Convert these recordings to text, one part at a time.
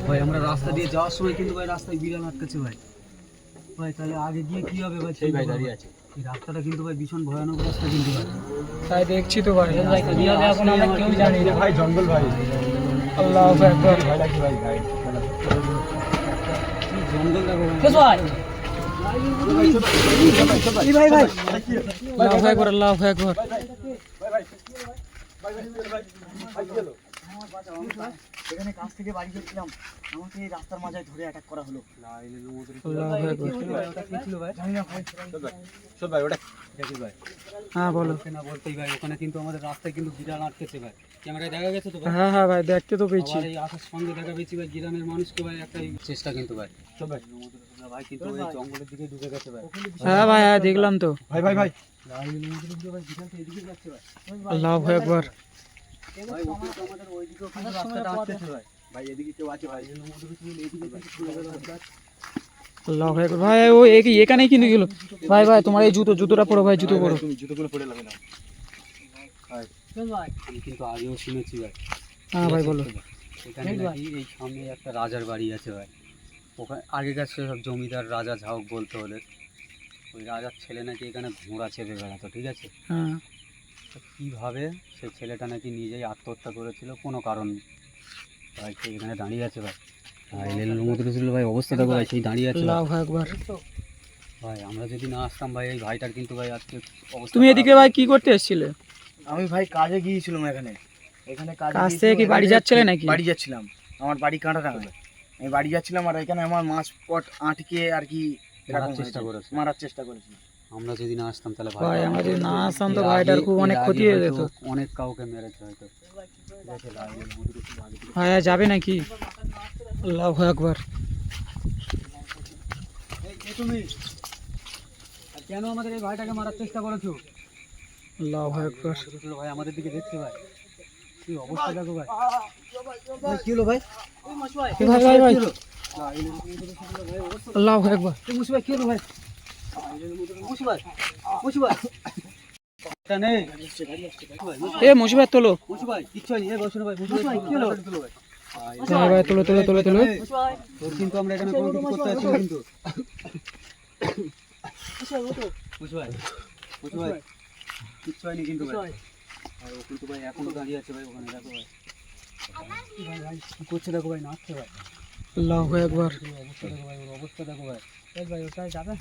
ভাই আমরা রাস্তা দিয়ে যাওয়ার সময় কিন্তু ভাই রাস্তায় বিড়াল আটকেছে ভাই। ভাই তাহলে আগে গিয়ে কি হবে ভাই? সেই ভাই দাঁড়িয়ে আছে। এই রাস্তাটা কিন্তু ভাই ভীষণ ভয়ানক রাস্তা কিন্তু ভাই। তাই দেখছি তো ভাই। কি হবে এখন আমরা কেউ জানি না ভাই, জঙ্গল ভাই। আল্লাহু আকবার। ভয় লাগছে ভাই, ভাই। জঙ্গল দেখো ভাই। কেস ভাই। এই ভাই ভাই আল্লাহু আকবার, আল্লাহু আকবার। এখানে কাছ থেকে বাড়ি যাচ্ছিলাম, আমাকে এই রাস্তার মাঝে ধরে অ্যাটাক করা হলো। আল্লাহু আকবার। ওটা কি ছিল ভাই? জানি না ভাই। চল ভাই, ওটা দেখি ভাই। হ্যাঁ বলো। না বলতেই ভাই ওখানে কিন্তু আমাদের রাস্তায় কিন্তু বিড়াল আটকেছে ভাই। ক্যামেরায় দেখা গেছে তো ভাই? হ্যাঁ হ্যাঁ ভাই, দেখতে তো পেয়েছি। আবার এই আসার সঙ্গে দেখা পেয়েছি ভাই গ্রামের মানুষকে ভাই একটা চেষ্টা কিন্তু ভাই। চল ভাই। ভাই কিন্তু ওই জঙ্গলের দিকে ঢুকে গেছে ভাই। হ্যাঁ ভাই, হ্যাঁ দেখলাম তো। ভাই, ভাই, ভাই। ভাই বিড়ালটা এদিকে যাচ্ছে ভাই। আল্লাহু আকবার। ভাই ওখানে তো আমাদের ওইদিকেও কিন্তু রাস্তাটা আটকেছে ভাই। ভাই, এদিকে কেউ আছে ভাই। আল্লাহু আকবার। ভাই ও এখানে কিন্তু গেল। ভাই ভাই তোমার এই জুতোটা পরো ভাই, জুতো পরো। তুমি জুতোগুলো পরে লাগে না। আমি কিন্তু আগেও শুনেছি ভাই। হ্যাঁ ভাই বলো। এখানে নাকি এই সামনে একটা রাজার বাড়ি আছে ভাই। ওখানে আগেকার সেসব জমিদার রাজা ঝাউক বলতে হলে ওই রাজার ছেলে নাকি এখানে ঘোড়া চেপে বেড়াতো, ঠিক আছে? হ্যাঁ তো কীভাবে সেই ছেলেটা নাকি নিজেই আত্মহত্যা করেছিল কোনো কারণ ভাই। সে এখানে দাঁড়িয়ে আছে ভাই। ভাই লেলুমুদ্রুল ভাই অবস্থা দেখো ভাই, সেই দাঁড়িয়ে আছে ভাই। আল্লাহু আকবার। ভাই আমরা যদি না আসতাম ভাই এই ভাইটার কিন্তু ভাই আজকে অবস্থা তুমি খারাপ। এদিকে ভাই কি করতে এসেছিলে? আমি ভাই কাজে গিয়েছিলাম এখানে। এখানে কাজ গিয়েছিলাম, থেকে কি বাড়ি এখানে যাচ্ছিলে নাকি? বাড়ি যাচ্ছিলাম। আমার বাড়ি কাঁটাটাঙ্গা। আমি বাড়ি যাচ্ছিলাম আর এখানে আমার মাছ পট আটকে আর কি মারার এরকম চেষ্টা হয়েছে। করেছে। মারার চেষ্টা করেছিল। আমরা যদি না আসতাম তাহলে ভাই আমরা যদি না আসতাম তো এর ভাইটার আগে- খুব অনেক এর ক্ষতি আগে হয়ে হয়তো যেত। অনেক কাউকে মেরেছে হয়তো। দেখে লেলুমুদ্রুল আগে থেকে- ভাই যাবে নাকি? আল্লাহু আকবার। এই কে তুমি? আর কেন আমাদের এই ভাইটাকে মারার চেষ্টা করেছো? আল্লাহু আকবার। লেলুমুদ্রুল ভাই আমাদের দিকে দেখছে ভাই। কি অবস্থা দেখো ভাই। ভাই কি হলো ভাই? এ ভাই ভাই ভাই। কি হলো? ভাই অবস্থা আল্লাহু আকবার। মুসি ভাই কি হলো ভাই? মুসি ভাই মুসি ভাই এটা নেই এ মুসিবত তোলো। মুসি ভাই কিচ্ছু হয়নি। এই বসুন ভাই। মুসি ভাই কি হলো? ভাই ভাই তোলো তোলো তোলো তোলো। তোর কিন্তু আমরা এখানে কোনো কিছু করতে আসছি না কিন্তু। মুসি ভাই মুসি ভাই কিচ্ছু হয়নি কিন্তু ভাই। আর ও কিন্তু ভাই এখনো দাঁড়িয়ে আছে ভাই ওখানে দেখো ভাই। ভাই ভাই কি করছে দেখো ভাই, নাচছে ভাই। আল্লাহু আকবার। ওর অবস্থা দেখো ভাই, ওর অবস্থা দেখো ভাই। ভাই ওটাই যাবে।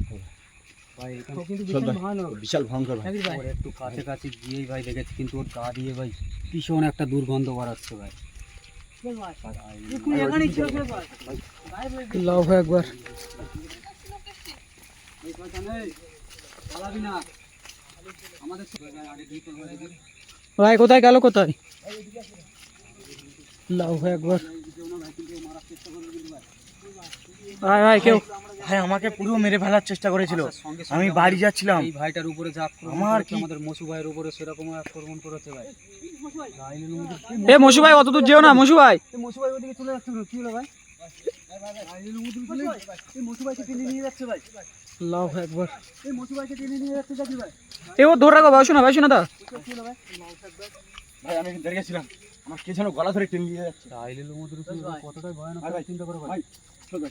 ভাই এখানে কিন্তু চল ভীষণ ভাই। ভয়ানক। বিশাল ভয়ঙ্কর ভাই। ওর একটু কাছে কাছে গিয়েই ভাই দেখেছি কিন্তু ওর গা দিয়ে ভাই ভীষণ একটা দুর্গন্ধ বাড়াচ্ছে ভাই। আল্লাহু আকবার। এই কথা নেই, পালাবি না। আমাদের আগে দুই তো ভাই দেখি। ভাই কোথায় গেল কোথায়? আল্লাহু আকবার। ভাই ভাই কেউ ভাই আমাকে পুরো মেরে ফেলার চেষ্টা করেছিল। সঙ্গে আমি সঙ্গে বাড়ি যাচ্ছিলাম। এই ভাইটার উপরে যা আক্রমণ আমার করেছে, কি- আমাদের মসু ভাইয়ের উপরে সেরকম আক্রমণ করেছে ভাই। এ মশু ভাই অত দূর যেও না মশু ভাই। মসু ভাই ওদিকে চলে যাচ্ছে, কি হলো ভাই? এই মসু ভাইকে টেনে নিয়ে যাচ্ছে ভাই। আল্লাহু আকবার। এই মসু ভাইকে টেনে নিয়ে যাচ্ছে দেখি ভাই। এ ও ধরে রাখো ভাই, শোনা ভাই, শোনা দা। কি হলো ভাই? ভাই, আমি দাঁড়িয়ে গেছিলাম। আমার কে যেন গলা ধরে টেনে নিয়ে যাচ্ছে। তাইলে মধুর কতটাই ভয়ানক ভাই, ভাই, চিন্তা করো ভাই। ভাই, চল ভাই।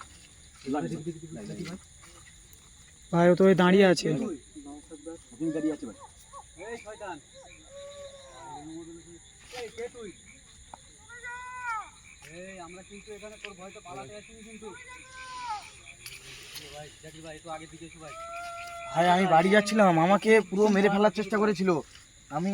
দেখি ভাই। ভাই ও তো ওই দাঁড়িয়ে আছে। ওখানে দাঁড়িয়ে আছে ভাই। এই শয়তান, এই কে তুই? এই আমরা কিন্তু এখানে তোর ভয়তে পালাতে আসিনি কিন্তু। ভাই দেখি ভাই একটু আগের দিকে এসো ভাই। ভাই আমি বাড়ি যাচ্ছিলাম, আমাকে পুরো মেরে ফেলার চেষ্টা করেছিল। আমি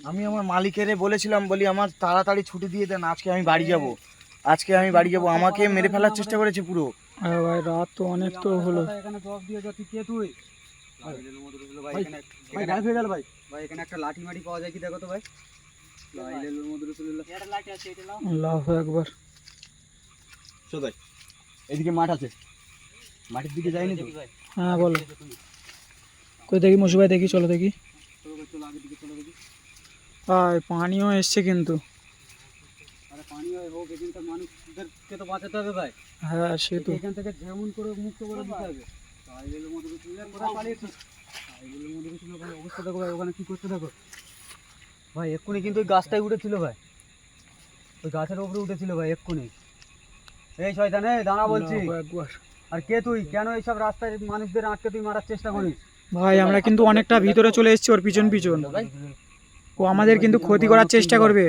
আমি আমার মালিকের বলেছিলাম, বলি আমার তাড়াতাড়ি ছুটি দিয়ে দেন, আজকে আমি বাড়ি যাব। আজকে আমি বাড়ি যাব, আমাকে মেরে ফেলার চেষ্টা করেছে পুরো। হ্যাঁ ভাই রাত তো অনেক তো হলো। এখানে জব দিয়ে যাচ্ছি, কে তুই? ভাই ভাই, এখানে ভাই, গায়েব হয়ে গেল ভাই। ভাই এখানে একটা লাঠি মাটি পাওয়া যায় কি দেখো তো ভাই। লাইলুল মধুরুল্লাহ এটা লাঠি আছে, এটা নাও। আল্লাহু আকবার। চল ভাই। এদিকে মাঠ আছে। মাঠের দিকে যাইনি তো। ভাই হ্যাঁ বলো। কই দেখি মশু ভাই, দেখি চলো দেখি। চলো ভাই, চলো আগের দিকে চলো দেখি। ভাই পানিও এসছে কিন্তু। আরে পানি হয় হোক, এখানকার মানুষদেরকে তো বাঁচাতে হবে ভাই। হ্যাঁ সে তো। এখান থেকে যেমন করে মুক্ত করে দিতে হবে। লাইলুল মধুরুল্লাহ কোথায় পালিয়েছিস? লাইলুল মধুরুল্লাহ ভাই অবস্থা দেখো ভাই, ওখানে কি করতে দেখো ভাই। এক্ষুনি কিন্তু ওই গাছটাই উঠেছিল ভাই, ওই গাছের উপরে উঠেছিল ভাই এক্ষুনি। এই শয়তান এই দাঁড়া বলছি। আল্লাহু আকবার। আর কে তুই? কেন এইসব রাস্তায় মানুষদের আটকে তুই মারার চেষ্টা করিস? ভাই আমরা কিন্তু অনেকটা ভিতরে চলে এসেছি ওর পিছন পিছন, ও আমাদের কিন্তু ক্ষতি করার চেষ্টা করবে।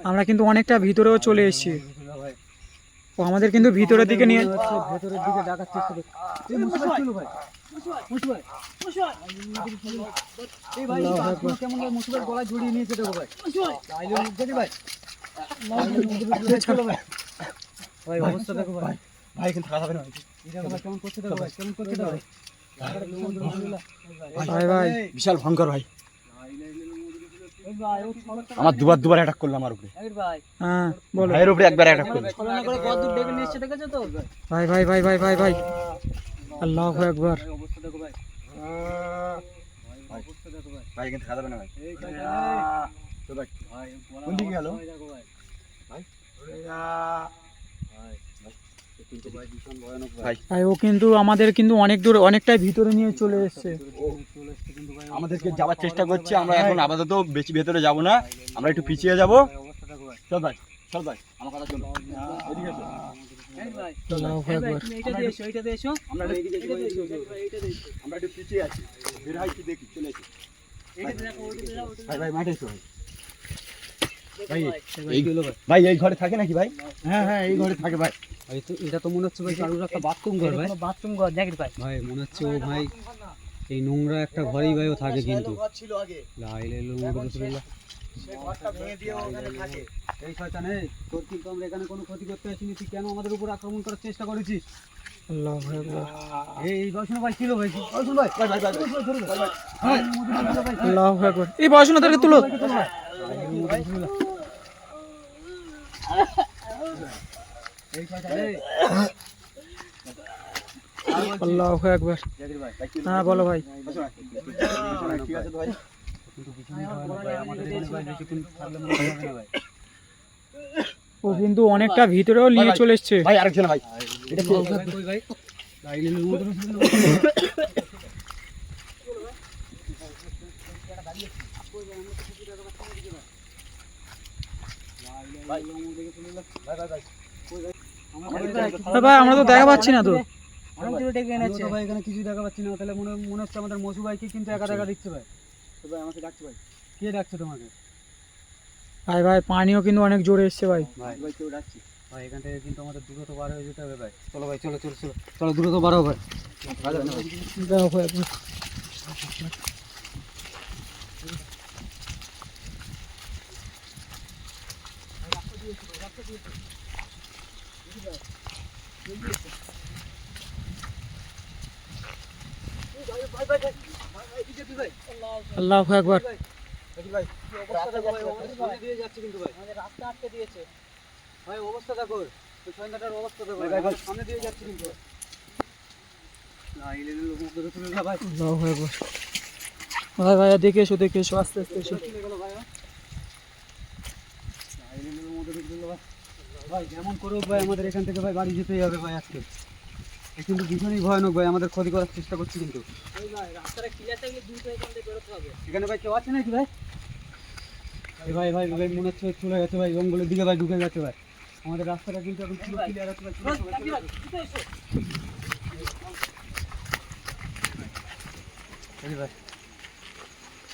আমরা কিন্তু অনেকটা ভিতরেও চলে এসেছি, ও আমাদের কিন্তু ভিতরের দিকে নিয়ে ভেতরের দিকে ডাকার চেষ্টা করছিস। এই মুসুভাই ছিল ভাই, মুসুভাই, এই ভাই কাজগুলো কেমন ভাই মুসুভাই গলায় জড়িয়ে নিয়েছে দেখো ভাই। লাইলের মধ্যে ভাই, ভাই অবস্থা দেখো ভাই। ভাই কিন্তু থাকা যাবে না। এই দেখো ভাই কেমন করছে দেখো ভাই, কেমন করছে দেখো ভাই। ভাই ভাই বিশাল ভয়ঙ্কর ভাই, এই ভাই ও আমার দুবার অ্যাটাক করলো আমার উপরে, ভাই হ্যাঁ বলো ভাইয়ের উপরে একবার অ্যাটাক করলো। ছলনা করে কত দূর ডেকে নিয়ে এসেছে দেখেছো তো? ভাই ভাই ভাই ভাই ভাই ভাই আল্লাহু আকবার। ভাই অবস্থা দেখো ভাই, অবস্থা দেখো ভাই। ভাই কিন্তু থাকা যাবে না ভাই। এই তো ভাই ভাই কোন দিকে গেল? দেখো ভাই, ভাই কিন্তু ভাই ভীষণ ভয়ানক ভাই। ভাই ভাই ও কিন্তু আমাদের কিন্তু অনেক দূর অনেকটাই ভিতরে নিয়ে চলে এসেছে। চলে এসছে কিন্তু ভাই, আমাদেরকে যাওয়ার চেষ্টা করছে, আমরা এখন আপাতত বেশি ভেতরে যাব না, আমরা একটু পিছিয়ে যাব। ভাই অবস্থা দেখো ভাই। চল ভাই, চল ভাই, আমার কথা শোনো, এদিকে এসো। এই ভাই, আল্লাহু এই ভাই আকবার। তুমি এইটা দিয়ে এসো, এইটা দিয়ে এসো। আমরা এইদিকে এইটা দিয়ে এসো, ভাই এইটা দিয়ে এসো। আমরা একটু পিছিয়ে আছি, বের হয় কি দেখি, চলে এসো। এইটা দিয়ে দেখো, ওইটা দিয়ে যাও, ওইটা ভাই ভাই মাঠে এসো ভাই। দিয়ে ভাই, দেখো ভাই। এই গেলো ভাই। ভাই এই ঘরে থাকে নাকি ভাই? হ্যাঁ হ্যাঁ এই ঘরে থাকে ভাই। ভাই তো এটা তো মনে হচ্ছে ভাই কারোর একটা বাথরুম ঘর ভাই। বাথরুম ঘর দেখি ভাই। ভাই মনে হচ্ছে ও ভাই এই নোংরা একটা ঘরেই ভাই ও থাকে কিন্তু। ঘর ছিল আগে, লা ইলাহা ইল্লাল্লাহ রাসূলুল্লাহ। সেই ঘরটা ভেঙে দিয়ে ও ওখানে থাকে। এই শয়তান এই, তোর কিন্তু আমরা এখানে কোনো ক্ষতি করতে আসিনি, তুই কেন আমাদের উপর আক্রমণ করার চেষ্টা করেছিস? আল্লাহু আকবার। এই বৈষ্ণব ভাই ছিল ভাই, বৈষ্ণব ভাই, ভাই ভাই ভাই ভাই, ভাই আল্লাহু আকবার। এই বয়সনা তাকে তুলো। এই শয়তান এই, আল্লাহু আকবার। জাকির ভাই হ্যাঁ বলো ভাই। ঠিক আছে তো ভাই। কিন্তু ভীষণ ভয়ানক ভাই, আমাদের এখানে ভাই বেশিক্ষণ থাকলে মনে হবে না ভাই। ও কিন্তু অনেকটা ভিতরেও নিয়ে চলে এসেছে। ভাই আরেকজন ভাই, এটা কি? ভাই কই ভাই? লা ইলাহা ইল্লাল্লাহ। ভাই ভাই ভাই, ভাই আমরা তো দেখা পাচ্ছি না তো। অনেক দূরে ডেকে এনেছে ভাই, এখানে কিছু দেখা পাচ্ছি না, তাহলে মনে হচ্ছে আমাদের মসু ভাইকে কিন্তু একা দেখা দিচ্ছে ভাই। তো ভাই আমাকে ডাকছে ভাই, কে ডাকছে তোমাকে? ভাই ভাই পানিও কিন্তু অনেক জোরে এসছে ভাই। ভাই ভাই কেউ ডাকছি ভাই, এখান থেকে কিন্তু আমাদের দ্রুত বার হয়ে যেতে হবে ভাই। চলো ভাই, চলো চলো চলো চলো দ্রুত বার হও ভাই। দাও ভাই আপনি। আল্লাহু আকবার। রাস্তা আটকে দিয়েছে ভাই, অবস্থা দেখো ওই সন্ধ্যাটার অবস্থা দেখো ভাই, সামনে দিয়ে যাচ্ছে কিন্তু। লা ইলাহা ইল্লাল্লাহ ভাই, আল্লাহু আকবার। ভাই ভাই দেখে এসো দেখে এসো, আস্তে আস্তে এসো। চলে গেল ভাই। লা ইলাহা ইল্লাল্লাহ ভাই, ভাই যেমন করুক ভাই আমাদের এখান থেকে ভাই বাড়ি যেতেই হবে ভাই আজকে। এ কিন্তু ভীষণই ভয়ানক ভাই, আমাদের ক্ষতি করার চেষ্টা করছে কিন্তু। এখানে ভাই কেউ আছে নাকি ভাই? এই ভাই ভাই ভাই মনে হচ্ছে চলে গেছে ভাই, জঙ্গলের দিকে ভাই ঢুকে গেছে ভাই। আমাদের রাস্তাটা কিন্তু এখন পুরো ক্লিয়ার আছে ভাই। এই ভাই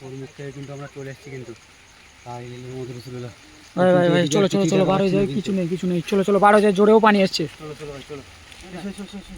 ওর মুখ থেকে কিন্তু আমরা চলে এসেছি কিন্তু। তাই মোহাম্মদ রাসূলুল্লাহ। ভাই ভাই ভাই চলো চলো চলো বার হয়ে যায়, কিছু নেই কিছু নেই, চলো চলো বার হয়ে যায়, জোরেও পানি আসছে। চলো চলো ভাই চলো। এসো, এসো, এসো, এসো।